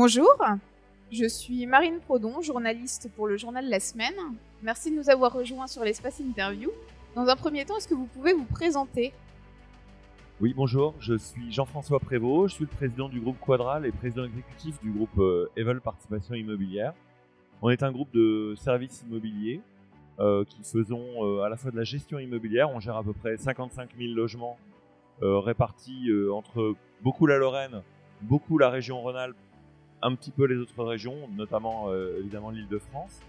Bonjour, je suis Marine Prodon, journaliste pour le journal La Semaine. Merci de nous avoir rejoints sur l'espace interview. Dans un premier temps, est-ce que vous pouvez vous présenter ? Oui, bonjour, je suis Jean-François Prévost, je suis le président du groupe Quadral et président exécutif du groupe Evel Participation Immobilière. On est un groupe de services immobiliers qui faisons à la fois de la gestion immobilière. On gère à peu près 55 000 logements répartis entre beaucoup la Lorraine, beaucoup la région Rhône-Alpes, un petit peu les autres régions, notamment évidemment l'Île-de-France.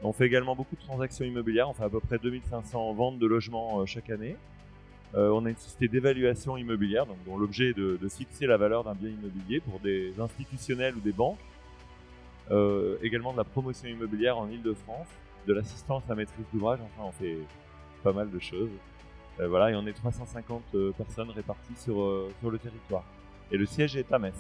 On fait également beaucoup de transactions immobilières, on fait à peu près 2500 ventes de logements chaque année. On a une société d'évaluation immobilière, donc, dont l'objet est de fixer la valeur d'un bien immobilier pour des institutionnels ou des banques. Également de la promotion immobilière en Île-de-France, de l'assistance à maîtrise d'ouvrage, enfin on fait pas mal de choses. Voilà, et on est 350 personnes réparties sur le territoire. Et le siège est à Metz.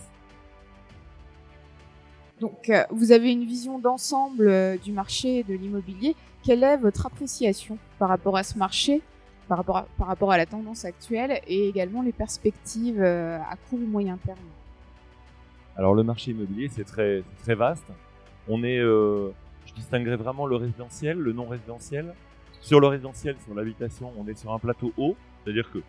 Donc, vous avez une vision d'ensemble du marché de l'immobilier. Quelle est votre appréciation par rapport à ce marché, par rapport à la tendance actuelle et également les perspectives à court ou moyen terme ? Alors le marché immobilier, c'est très vaste. On est, je distinguerais vraiment le résidentiel, le non résidentiel. Sur le résidentiel, sur l'habitation, on est sur un plateau haut, c'est-à-dire que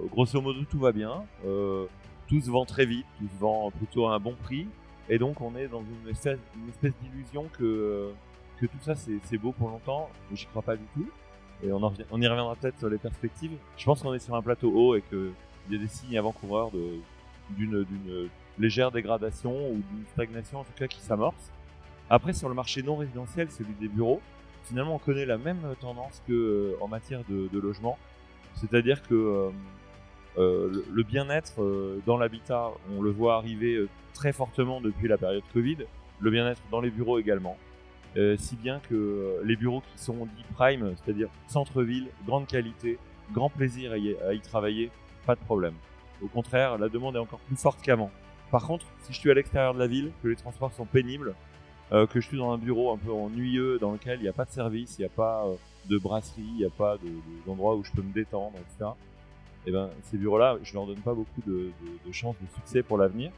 grosso modo tout va bien, tout se vend très vite, tout se vend plutôt à un bon prix, et donc on est dans une espèce d'illusion que tout ça c'est beau pour longtemps. J'y crois pas du tout, et on y reviendra peut-être sur les perspectives. Je pense qu'on est sur un plateau haut et qu'il y a des signes avant-coureurs d'une légère dégradation ou d'une stagnation en tout cas qui s'amorce. Après, sur le marché non résidentiel, celui des bureaux, finalement on connaît la même tendance qu'en matière de logement, c'est-à-dire que le bien-être dans l'habitat, on le voit arriver très fortement depuis la période Covid, le bien-être dans les bureaux également, si bien que les bureaux qui sont dits prime, c'est-à-dire centre-ville, grande qualité, grand plaisir à y travailler, pas de problème. Au contraire, la demande est encore plus forte qu'avant. Par contre, si je suis à l'extérieur de la ville, que les transports sont pénibles, que je suis dans un bureau un peu ennuyeux dans lequel il n'y a pas de service, il n'y a pas de brasserie, il n'y a pas d'endroit où je peux me détendre, etc. Et ben, ces bureaux-là, je leur donne pas beaucoup de chances de succès pour l'avenir.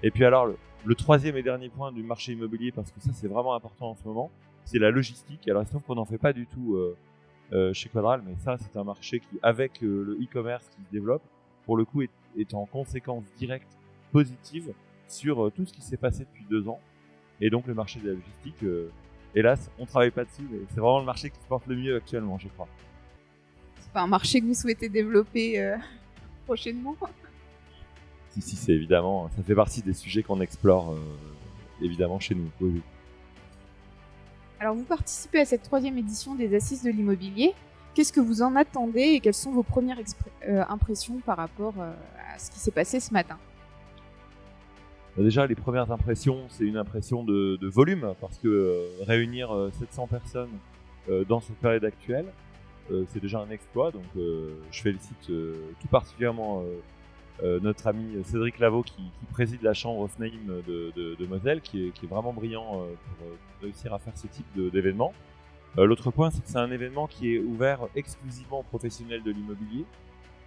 Et puis alors, le troisième et dernier point du marché immobilier, parce que ça c'est vraiment important en ce moment, c'est la logistique. Alors il se trouve qu'on n'en fait pas du tout chez Quadral, mais ça c'est un marché qui, avec le e-commerce qui se développe, pour le coup est en conséquence directe positive sur tout ce qui s'est passé depuis 2 ans. Et donc le marché de la logistique, hélas, on travaille pas dessus, mais c'est vraiment le marché qui se porte le mieux actuellement, je crois. C'est pas un marché que vous souhaitez développer prochainement ? Si, c'est évidemment, ça fait partie des sujets qu'on explore évidemment chez nous. Oui. Alors, vous participez à cette 3e édition des Assises de l'immobilier. Qu'est-ce que vous en attendez et quelles sont vos premières impressions par rapport à ce qui s'est passé ce matin ? Déjà, les premières impressions, c'est une impression de volume, parce que réunir 700 personnes dans cette période actuelle, c'est déjà un exploit. Donc je félicite tout particulièrement notre ami Cédric Lavaux qui préside la chambre FNAIM de Moselle, qui est vraiment brillant pour réussir à faire ce type d'événement. L'autre point, c'est que c'est un événement qui est ouvert exclusivement aux professionnels de l'immobilier.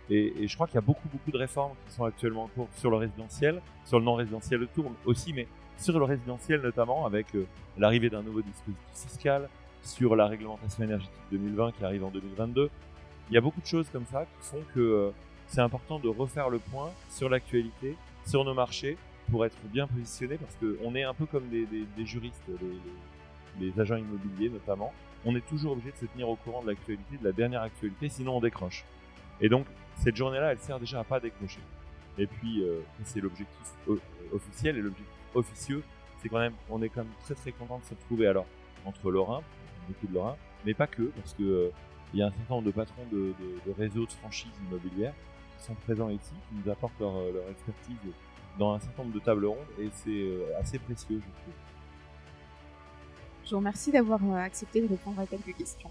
Et je crois qu'il y a beaucoup de réformes qui sont actuellement en cours sur le résidentiel, sur le non-résidentiel autour aussi, mais sur le résidentiel notamment, avec l'arrivée d'un nouveau dispositif fiscal, sur la réglementation énergétique 2020 qui arrive en 2022. Il y a beaucoup de choses comme ça qui font que c'est important de refaire le point sur l'actualité, sur nos marchés, pour être bien positionné, parce qu'on est un peu comme des juristes, les agents immobiliers notamment. On est toujours obligé de se tenir au courant de l'actualité, de la dernière actualité, sinon on décroche. Et donc, cette journée-là, elle sert déjà à pas décrocher. Et puis, c'est l'objectif officiel, et l'objectif officieux, c'est quand même, on est quand même très content de se retrouver alors entre Lorrains, beaucoup de Lorrains, mais pas que, parce que il y a un certain nombre de patrons de réseaux de franchises immobilières qui sont présents ici, qui nous apportent leur expertise dans un certain nombre de tables rondes, et c'est assez précieux, je trouve. Je vous remercie d'avoir accepté de répondre à quelques questions.